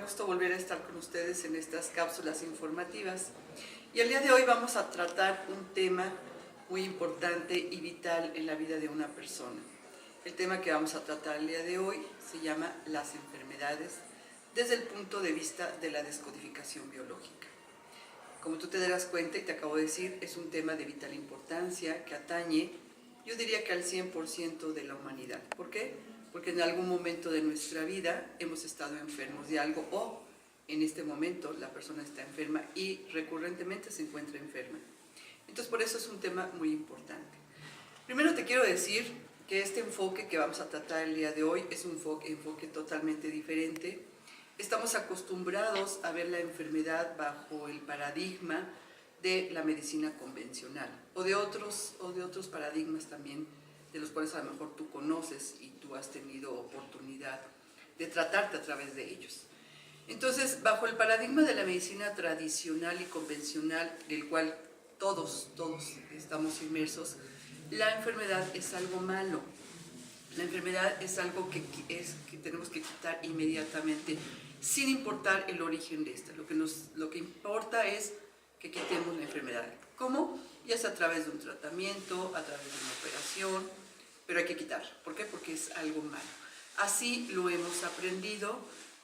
gusto volver a estar con ustedes en estas cápsulas informativas. Y el día de hoy vamos a tratar un tema muy importante y vital en la vida de una persona. El tema que vamos a tratar el día de hoy se llama las enfermedades desde el punto de vista de la descodificación biológica. Como tú te darás cuenta y te acabo de decir, es un tema de vital importancia que atañe, yo diría que al 100% de la humanidad. ¿Por qué? Porque en algún momento de nuestra vida hemos estado enfermos de algo o en este momento la persona está enferma y recurrentemente se encuentra enferma. Entonces por eso es un tema muy importante. Primero te quiero decir que este enfoque que vamos a tratar el día de hoy es un enfoque totalmente diferente. Estamos acostumbrados a ver la enfermedad bajo el paradigma de la medicina convencional o de otros paradigmas también, de los cuales a lo mejor tú conoces y tú has tenido oportunidad de tratarte a través de ellos. Entonces, bajo el paradigma de la medicina tradicional y convencional, del cual todos estamos inmersos, la enfermedad es algo malo. La enfermedad es algo que tenemos que quitar inmediatamente, sin importar el origen de esta. Lo que importa es que quitemos la enfermedad. ¿Cómo? Ya sea a través de un tratamiento, a través de una operación, pero hay que quitar. ¿Por qué? Porque es algo malo. Así lo hemos aprendido,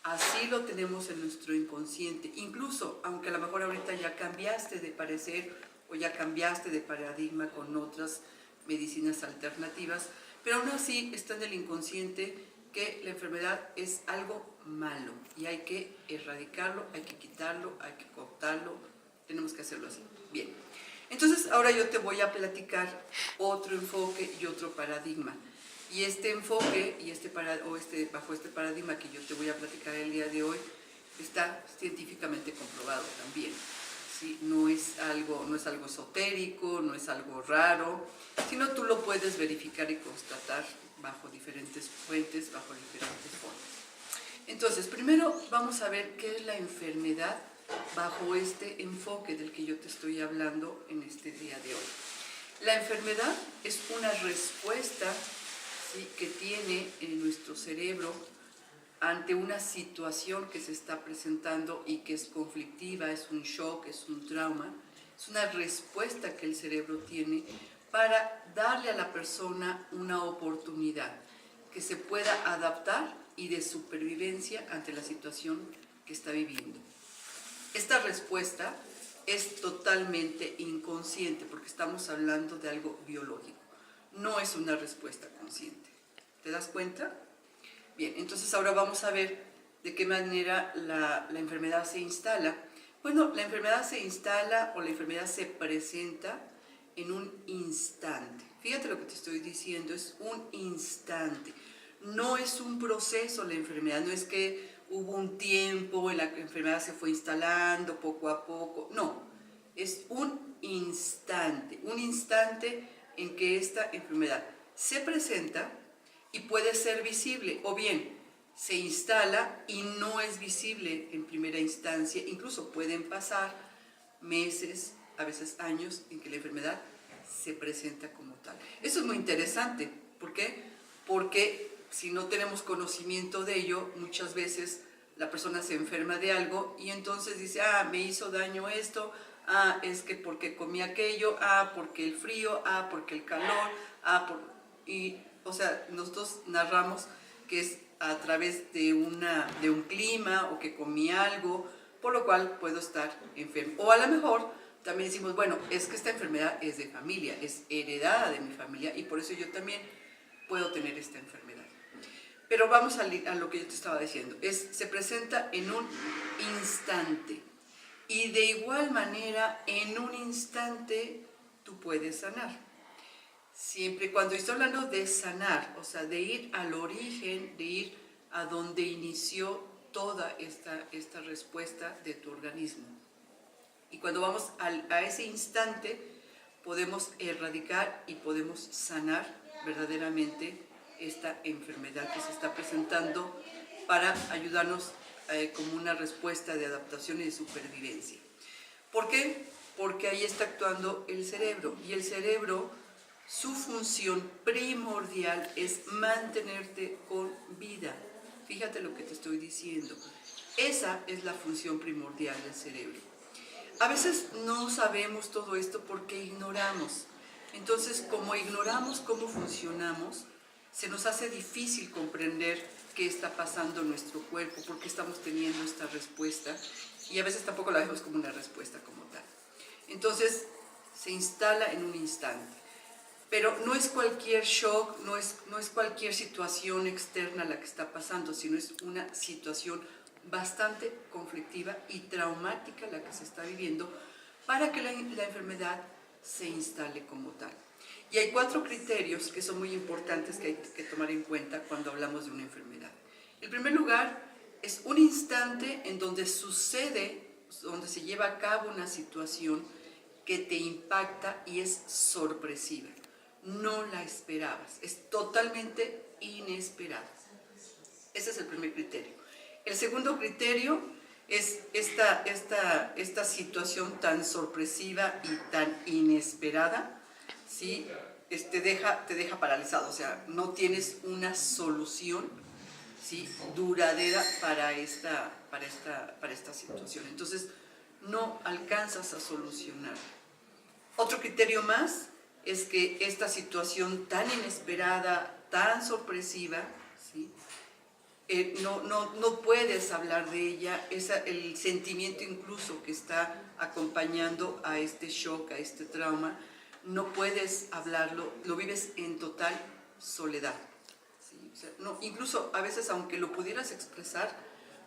así lo tenemos en nuestro inconsciente. Incluso, aunque a lo mejor ahorita ya cambiaste de parecer o ya cambiaste de paradigma con otras medicinas alternativas, pero aún así está en el inconsciente que la enfermedad es algo malo y hay que erradicarlo, hay que quitarlo, hay que cortarlo, tenemos que hacerlo así. Bien, entonces ahora yo te voy a platicar otro enfoque y otro paradigma. Y este enfoque y bajo este paradigma que yo te voy a platicar el día de hoy está científicamente comprobado también. ¿Sí? No es algo esotérico, no es algo raro, sino tú lo puedes verificar y constatar bajo diferentes fuentes, bajo diferentes formas. Entonces, primero vamos a ver qué es la enfermedad bajo este enfoque del que yo te estoy hablando en este día de hoy. La enfermedad es una respuesta, ¿sí?, que tiene en nuestro cerebro ante una situación que se está presentando y que es conflictiva, es un shock, es un trauma. Es una respuesta que el cerebro tiene para darle a la persona una oportunidad que se pueda adaptar y de supervivencia ante la situación que está viviendo. Esta respuesta es totalmente inconsciente porque estamos hablando de algo biológico. No es una respuesta consciente. ¿Te das cuenta? Bien, entonces ahora vamos a ver de qué manera la enfermedad se instala. Bueno, la enfermedad se instala o la enfermedad se presenta en un instante. Fíjate lo que te estoy diciendo, es un instante. No es un proceso la enfermedad, no es que hubo un tiempo en la que la enfermedad se fue instalando poco a poco. No, es un instante en que esta enfermedad se presenta y puede ser visible, o bien se instala y no es visible en primera instancia. Incluso pueden pasar meses, a veces años, en que la enfermedad se presenta como tal. Eso es muy interesante. ¿Por qué? Porque si no tenemos conocimiento de ello, muchas veces la persona se enferma de algo y entonces dice, me hizo daño esto, es que porque comí aquello, porque el frío, porque el calor, o sea, nosotros narramos que es a través de un clima o que comí algo, por lo cual puedo estar enfermo. O a lo mejor también decimos, bueno, es que esta enfermedad es de familia, es heredada de mi familia y por eso yo también puedo tener esta enfermedad. Pero vamos a lo que yo te estaba diciendo. Se presenta en un instante y de igual manera en un instante tú puedes sanar. Siempre cuando estoy hablando de sanar, o sea, de ir al origen, de ir a donde inició toda esta respuesta de tu organismo. Y cuando vamos a ese instante, podemos erradicar y podemos sanar verdaderamente esta enfermedad que se está presentando para ayudarnos como una respuesta de adaptación y de supervivencia. ¿Por qué? Porque ahí está actuando el cerebro, y el cerebro, su función primordial es mantenerte con vida. Fíjate lo que te estoy diciendo. Esa es la función primordial del cerebro. A veces no sabemos todo esto porque ignoramos. Entonces, como ignoramos cómo funcionamos, se nos hace difícil comprender qué está pasando en nuestro cuerpo, por qué estamos teniendo esta respuesta, y a veces tampoco la vemos como una respuesta como tal. Entonces, se instala en un instante. Pero no es cualquier shock, no es cualquier situación externa la que está pasando, sino es una situación bastante conflictiva y traumática la que se está viviendo para que la enfermedad se instale como tal. Y hay 4 criterios que son muy importantes que hay que tomar en cuenta cuando hablamos de una enfermedad. En primer lugar, es un instante en donde donde se lleva a cabo una situación que te impacta y es sorpresiva. No la esperabas, es totalmente inesperada. Ese es el primer criterio. El segundo criterio es esta situación tan sorpresiva y tan inesperada, ¿sí? Te deja paralizado, o sea, no tienes una solución, ¿sí?, duradera para esta situación. Entonces, no alcanzas a solucionar. Otro criterio más es que esta situación tan inesperada, tan sorpresiva, ¿sí?, no puedes hablar de ella, el sentimiento incluso que está acompañando a este shock, a este trauma, no puedes hablarlo, lo vives en total soledad. ¿Sí? O sea, incluso a veces, aunque lo pudieras expresar,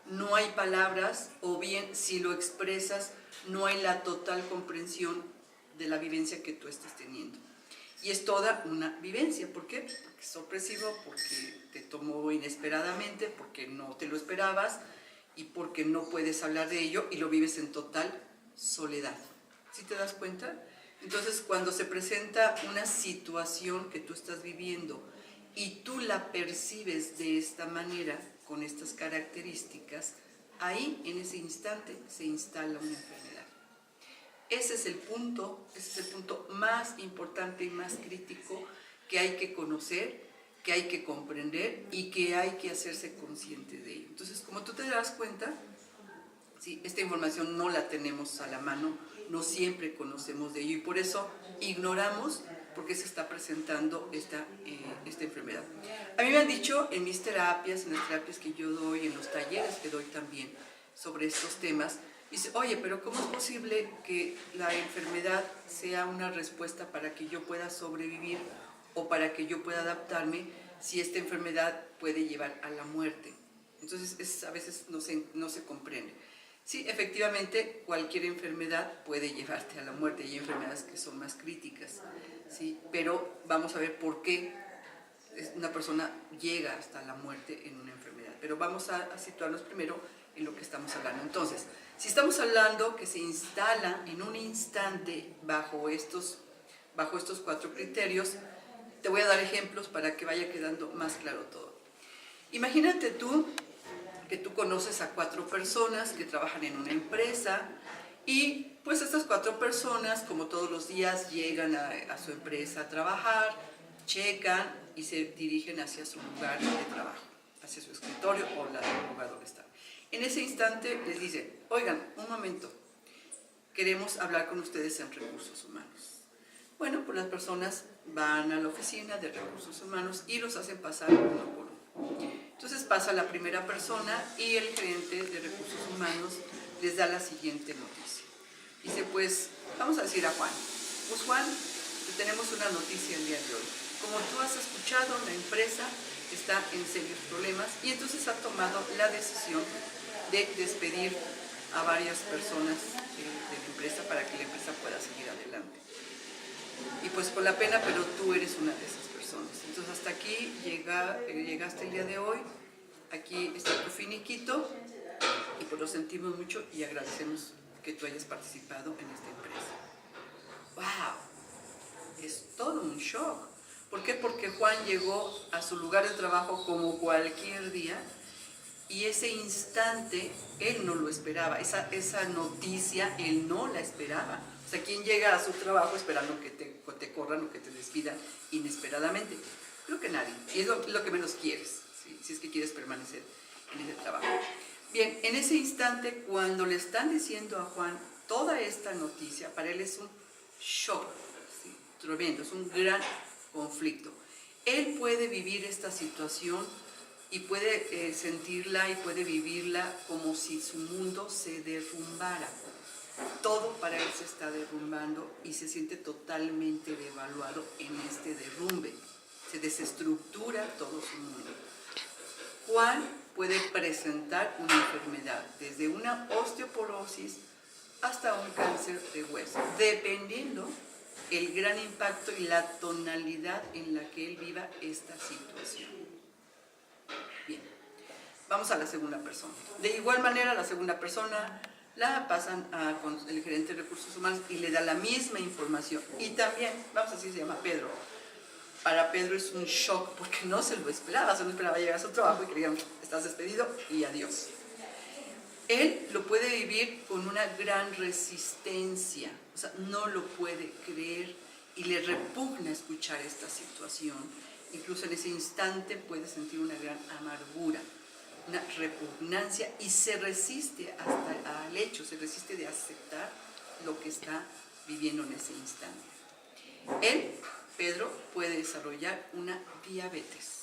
no hay palabras, o bien si lo expresas, no hay la total comprensión de la vivencia que tú estás teniendo. Y es toda una vivencia. ¿Por qué? Porque es sorpresivo, porque te tomó inesperadamente, porque no te lo esperabas y porque no puedes hablar de ello y lo vives en total soledad. ¿Sí te das cuenta? Entonces, cuando se presenta una situación que tú estás viviendo y tú la percibes de esta manera, con estas características, ahí, en ese instante, se instala una enfermedad. Ese es el punto más importante y más crítico que hay que conocer, que hay que comprender y que hay que hacerse consciente de ello. Entonces, como tú te das cuenta, ¿sí?, esta información no la tenemos a la mano, no siempre conocemos de ello y por eso ignoramos por qué se está presentando esta enfermedad. A mí me han dicho en mis terapias, en las terapias que yo doy, en los talleres que doy también sobre estos temas, dice, oye, pero ¿cómo es posible que la enfermedad sea una respuesta para que yo pueda sobrevivir o para que yo pueda adaptarme si esta enfermedad puede llevar a la muerte? Entonces, a veces no se comprende. Sí, efectivamente, cualquier enfermedad puede llevarte a la muerte y hay enfermedades que son más críticas, ¿sí? Pero vamos a ver por qué una persona llega hasta la muerte en una enfermedad. Pero vamos a situarnos primero en lo que estamos hablando. Entonces, si estamos hablando que se instala en un instante bajo estos 4 criterios, te voy a dar ejemplos para que vaya quedando más claro todo. Imagínate tú que tú conoces a 4 personas que trabajan en una empresa y pues estas 4 personas, como todos los días, llegan a su empresa a trabajar, checan y se dirigen hacia su lugar de trabajo, hacia su escritorio o el lugar donde están. En ese instante les dicen, oigan, un momento, queremos hablar con ustedes en recursos humanos. Bueno, pues las personas van a la oficina de recursos humanos y los hacen pasar uno por uno. Entonces pasa la primera persona y el gerente de recursos humanos les da la siguiente noticia. Dice, pues, vamos a decir a Juan. Pues Juan, te tenemos una noticia el día de hoy. Como tú has escuchado, la empresa está en serios problemas y entonces ha tomado la decisión de despedir a varias personas de la empresa para que la empresa pueda seguir adelante. Y pues con la pena, pero tú eres una de esas personas. Entonces hasta aquí llegaste el día de hoy, aquí está tu finiquito y pues lo sentimos mucho y agradecemos que tú hayas participado en esta empresa. ¡Wow! Es todo un shock. ¿Por qué? Porque Juan llegó a su lugar de trabajo como cualquier día y ese instante él no lo esperaba, esa noticia él no la esperaba. O sea, ¿quién llega a su trabajo esperando que te corran o que te despidan inesperadamente? Creo que nadie, y es lo que menos quieres, ¿sí? Si es que quieres permanecer en ese trabajo. Bien, en ese instante, cuando le están diciendo a Juan toda esta noticia, para él es un shock, ¿sí? Tremendo, es un gran conflicto. Él puede vivir esta situación y puede sentirla y puede vivirla como si su mundo se derrumbara. Todo para él se está derrumbando y se siente totalmente devaluado en este derrumbe. Se desestructura todo su mundo. Juan puede presentar una enfermedad, desde una osteoporosis hasta un cáncer de hueso, dependiendo el gran impacto y la tonalidad en la que él viva esta situación. Bien, vamos a la segunda persona. De igual manera, la segunda persona la pasan con el gerente de recursos humanos y le da la misma información. Y también, vamos a decir, se llama Pedro. Para Pedro es un shock porque no se lo esperaba, se no esperaba llegar a su trabajo y que le digan, estás despedido y adiós. Él lo puede vivir con una gran resistencia, o sea, no lo puede creer y le repugna escuchar esta situación. Incluso en ese instante puede sentir una gran amargura, una repugnancia y se resiste hasta al hecho, se resiste de aceptar lo que está viviendo en ese instante. Él, Pedro, puede desarrollar una diabetes.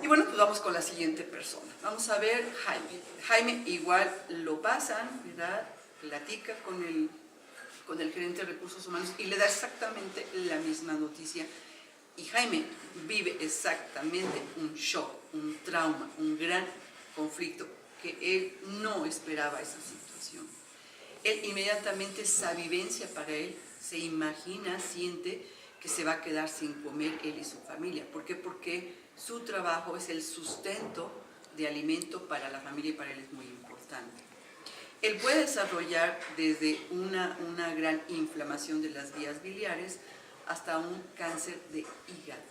Y bueno, pues vamos con la siguiente persona. Vamos a ver Jaime. Jaime igual lo pasan, ¿verdad? Platica con el gerente de recursos humanos y le da exactamente la misma noticia. Y Jaime vive exactamente un shock, un trauma, un gran conflicto que él no esperaba esa situación. Él inmediatamente, esa vivencia para él, se imagina, siente que se va a quedar sin comer él y su familia. ¿Por qué? Porque su trabajo es el sustento de alimento para la familia y para él es muy importante. Él puede desarrollar desde una gran inflamación de las vías biliares hasta un cáncer de hígado,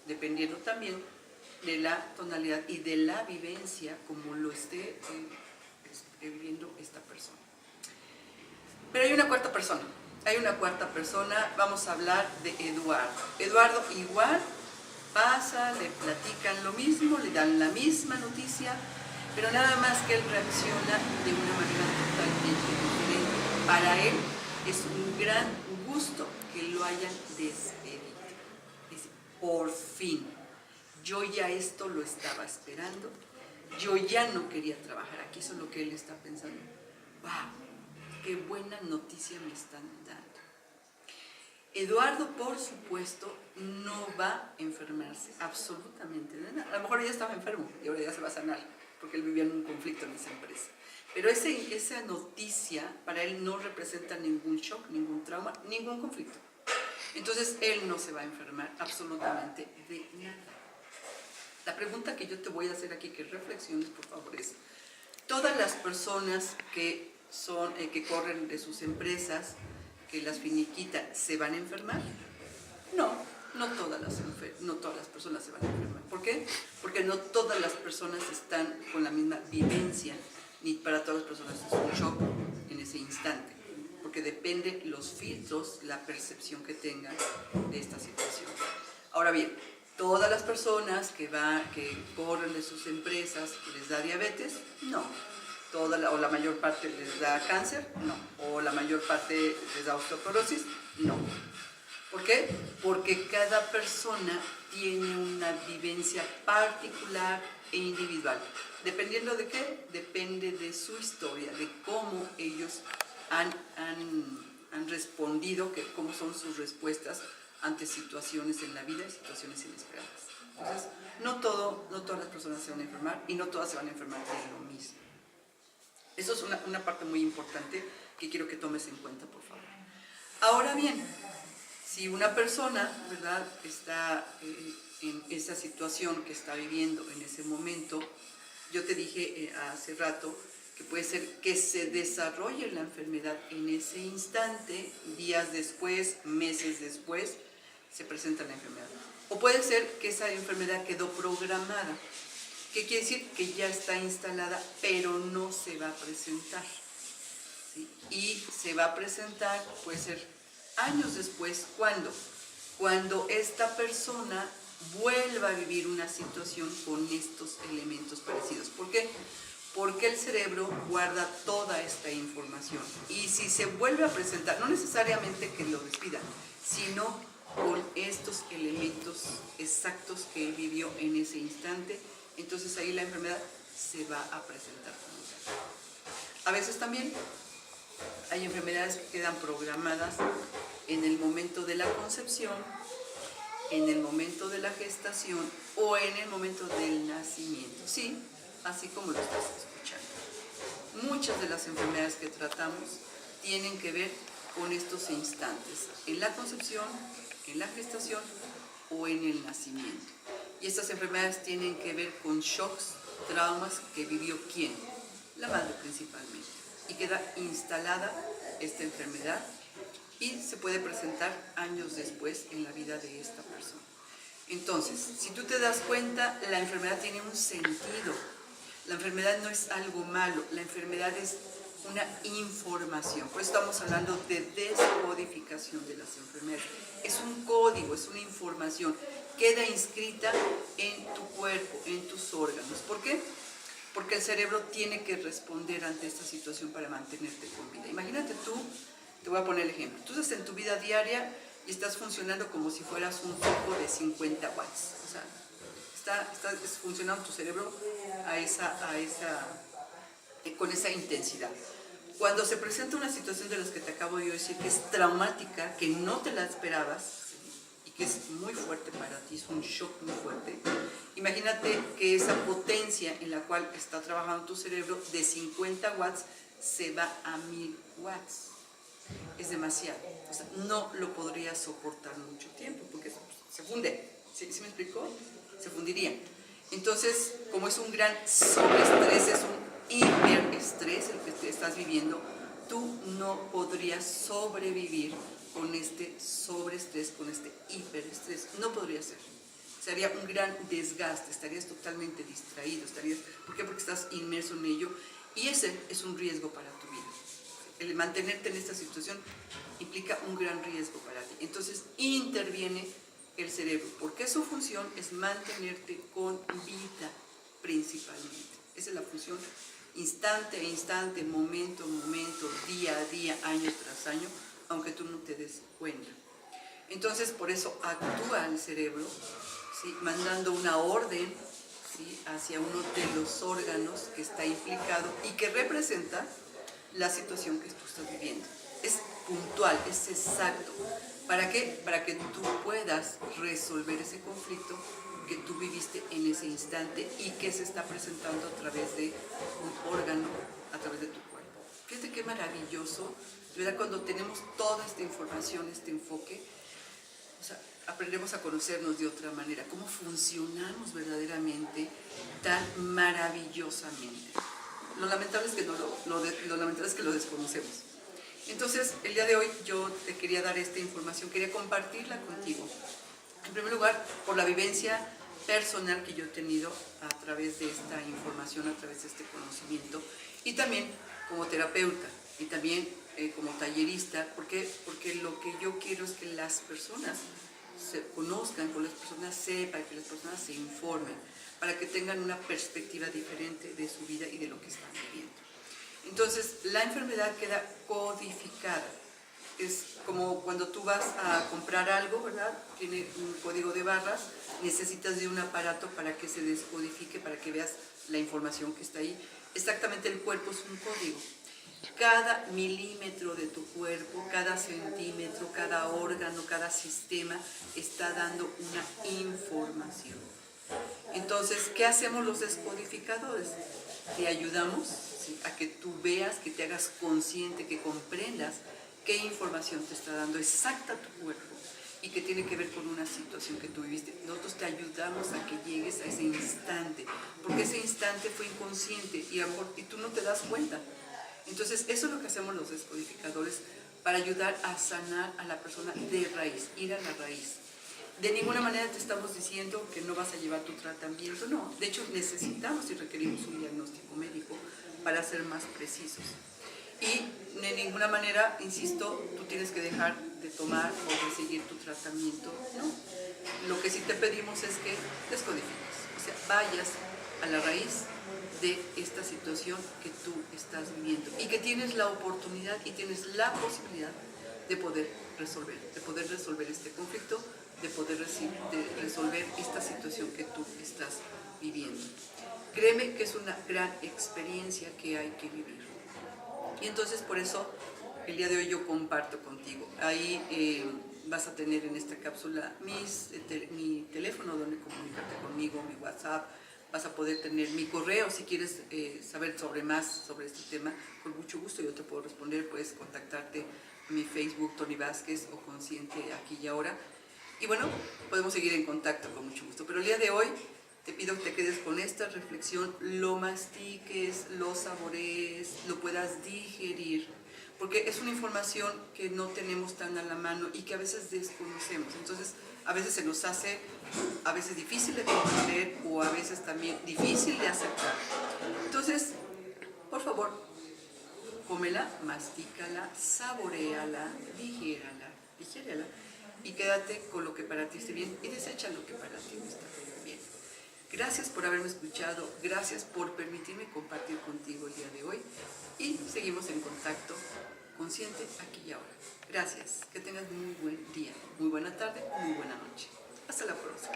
dependiendo también de la tonalidad y de la vivencia como lo esté viviendo esta persona. Pero hay una cuarta persona, vamos a hablar de Eduardo. Eduardo igual pasa, le platican lo mismo, le dan la misma noticia, pero nada más que él reacciona de una manera totalmente diferente. Para él es un gran gusto que lo hayan despedido. Dice, por fin, yo ya esto lo estaba esperando, yo ya no quería trabajar aquí, eso es lo que él está pensando. ¡Wow! ¡Qué buena noticia me están dando! Eduardo, por supuesto, no va a enfermarse absolutamente de nada. A lo mejor ya estaba enfermo y ahora ya se va a sanar, porque él vivía en un conflicto en esa empresa. Pero esa noticia para él no representa ningún shock, ningún trauma, ningún conflicto. Entonces, él no se va a enfermar absolutamente de nada. La pregunta que yo te voy a hacer aquí, que reflexiones, por favor, es: todas las personas que corren de sus empresas, que las finiquitan, ¿se van a enfermar? No todas las personas se van a enfermar. ¿Por qué? Porque no todas las personas están con la misma vivencia, ni para todas las personas es un shock en ese instante, porque depende los filtros, la percepción que tengan de esta situación. Ahora bien, todas las personas que corren de sus empresas, ¿les da diabetes? No. O la mayor parte les da cáncer, no. O la mayor parte les da osteoporosis, no. ¿Por qué? Porque cada persona tiene una vivencia particular e individual. ¿Dependiendo de qué? Depende de su historia, de cómo ellos han respondido, cómo son sus respuestas ante situaciones en la vida y situaciones inesperadas. Entonces, no todas las personas se van a enfermar y no todas se van a enfermar de lo mismo. Eso es una parte muy importante que quiero que tomes en cuenta, por favor. Ahora bien, si una persona, ¿verdad?, está en esa situación que está viviendo en ese momento, yo te dije hace rato que puede ser que se desarrolle la enfermedad en ese instante, días después, meses después, se presenta la enfermedad. O puede ser que esa enfermedad quedó programada. ¿Qué quiere decir? Que ya está instalada, pero no se va a presentar, ¿sí? Y se va a presentar, puede ser años después. ¿Cuándo? Cuando esta persona vuelva a vivir una situación con estos elementos parecidos. ¿Por qué? Porque el cerebro guarda toda esta información y si se vuelve a presentar, no necesariamente que lo despida, sino con estos elementos exactos que él vivió en ese instante, entonces ahí la enfermedad se va a presentar. A veces también hay enfermedades que quedan programadas en el momento de la concepción, en el momento de la gestación o en el momento del nacimiento. Sí, así como lo estás escuchando. Muchas de las enfermedades que tratamos tienen que ver con estos instantes, en la concepción, en la gestación o en el nacimiento. Y estas enfermedades tienen que ver con shocks, traumas que vivió ¿quién? La madre principalmente. Y queda instalada esta enfermedad y se puede presentar años después en la vida de esta persona. Entonces, si tú te das cuenta, la enfermedad tiene un sentido. La enfermedad no es algo malo, la enfermedad es una información. Por eso estamos hablando de descodificación de las enfermedades. Es un código, es una información. Queda inscrita en tu cuerpo, en tus órganos. ¿Por qué? Porque el cerebro tiene que responder ante esta situación para mantenerte con vida. Imagínate tú, te voy a poner el ejemplo. Tú estás en tu vida diaria y estás funcionando como si fueras un foco de 50 watts. O sea, está funcionando tu cerebro con esa intensidad. Cuando se presenta una situación de las que te acabo de decir, que es traumática, que no te la esperabas, ¿sí? Y que es muy fuerte para ti, es un shock muy fuerte, imagínate que esa potencia en la cual está trabajando tu cerebro de 50 watts se va a 1000 watts. Es demasiado. O sea, no lo podrías soportar mucho tiempo porque se funde. ¿Sí me explicó? Se fundiría. Entonces, como es un gran sobreestrés, es un hiperestrés el que te estás viviendo, tú no podrías sobrevivir con este sobreestrés, con este hiperestrés. No podría ser. Sería un gran desgaste, estarías totalmente distraído. ¿Por qué? Porque estás inmerso en ello y ese es un riesgo para tu vida. El mantenerte en esta situación implica un gran riesgo para ti. Entonces interviene el cerebro, porque su función es mantenerte con vida principalmente. Esa es la función, instante a instante, momento a momento, día a día, año tras año, aunque tú no te des cuenta. Entonces por eso actúa el cerebro, ¿sí? Mandando una orden, ¿sí? Hacia uno de los órganos que está implicado y que representa la situación que tú estás viviendo. Es puntual, es exacto. ¿Para qué? Para que tú puedas resolver ese conflicto que tú viviste en ese instante y que se está presentando a través de un órgano, a través de tu cuerpo. Fíjate qué maravilloso, ¿verdad? Cuando tenemos toda esta información, este enfoque, o sea, aprendemos a conocernos de otra manera, cómo funcionamos verdaderamente tan maravillosamente. Lo lamentable es que lo desconocemos. Entonces, el día de hoy yo te quería dar esta información, quería compartirla contigo. En primer lugar, por la vivencia personal que yo he tenido a través de esta información, a través de este conocimiento, y también como terapeuta, y también como tallerista. ¿Por qué? Porque lo que yo quiero es que las personas se conozcan, que las personas sepan, que las personas se informen, para que tengan una perspectiva diferente de su vida y de lo que están viviendo. Entonces, la enfermedad queda codificada. Es como cuando tú vas a comprar algo, ¿verdad? Tiene un código de barras, necesitas de un aparato para que se descodifique, para que veas la información que está ahí. Exactamente, el cuerpo es un código. Cada milímetro de tu cuerpo, cada centímetro, cada órgano, cada sistema está dando una información. Entonces, ¿qué hacemos los descodificadores? Te ayudamos, ¿sí?, a que tú veas, que te hagas consciente, que comprendas qué información te está dando exacta tu cuerpo y que tiene que ver con una situación que tú viviste. Nosotros te ayudamos a que llegues a ese instante, porque ese instante fue inconsciente y tú no te das cuenta. Entonces, eso es lo que hacemos los descodificadores para ayudar a sanar a la persona de raíz, ir a la raíz. De ninguna manera te estamos diciendo que no vas a llevar tu tratamiento, no. De hecho, necesitamos y requerimos un diagnóstico médico para ser más precisos. y de ninguna manera, insisto, tú tienes que dejar de tomar o de seguir tu tratamiento, ¿no? Lo que sí te pedimos es que descodifiques, o sea, vayas a la raíz de esta situación que tú estás viviendo y que tienes la oportunidad y tienes la posibilidad de poder resolver este conflicto, de poder resolver esta situación que tú estás viviendo. Créeme que es una gran experiencia que hay que vivir. Y entonces por eso el día de hoy yo comparto contigo. Ahí vas a tener en esta cápsula mi teléfono donde comunicarte conmigo, mi WhatsApp. Vas a poder tener mi correo si quieres saber más sobre este tema. Con mucho gusto yo te puedo responder. Puedes contactarte en mi Facebook, Tony Vázquez, o Consciente Aquí y Ahora. Y bueno, podemos seguir en contacto con mucho gusto. Pero el día de hoy te pido que te quedes con esta reflexión, lo mastiques, lo saborees, lo puedas digerir, porque es una información que no tenemos tan a la mano y que a veces desconocemos. Entonces, a veces se nos hace difícil de comprender o a veces también difícil de aceptar. Entonces, por favor, cómela, mastícala, saboréala, digiérala y quédate con lo que para ti esté bien y desecha lo que para ti no está bien. Gracias por haberme escuchado, gracias por permitirme compartir contigo el día de hoy y seguimos en contacto consciente aquí y ahora. Gracias, que tengas muy buen día, muy buena tarde, muy buena noche. Hasta la próxima.